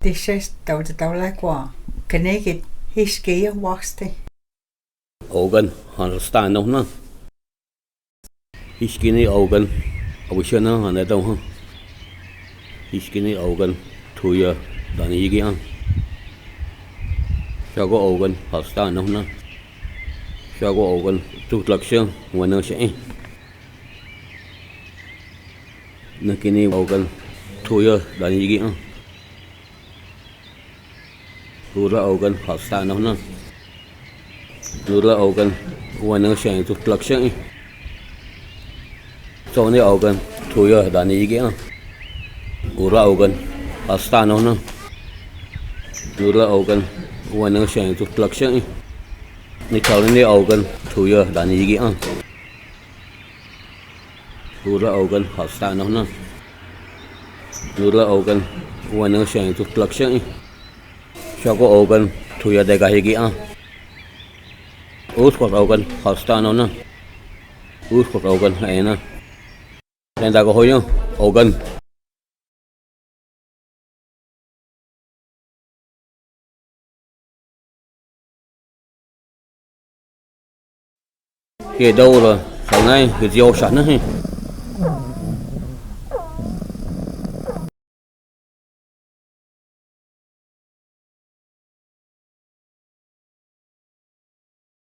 Dishes tàu lại qua cái này cái history vasti Ogan han stan no na hiskini ogan awishana han da ha hiskini ogan thuya dani gi an shago ogan hastan no na shago ogan tu lakshan wana shi nakini ogan thuya dani gi an Ura ogan hastan no na Ura ogan wana shi tu lakshan so ni ogan thuya dani gi an Ura ogan hastan no na Ura ogan wana shi tu lakshan ni kauni ogan thuya dani gi an Ura ogan hastan no na Ura ogan wana shi tu lakshan shago ogan thuya de ga gi an Uskot ogan hastan no na Uskot ogan aina Lên ta có hối nhá, ogan Kìa đâu rồi, sáng nay, kìa diêu sẵn nữa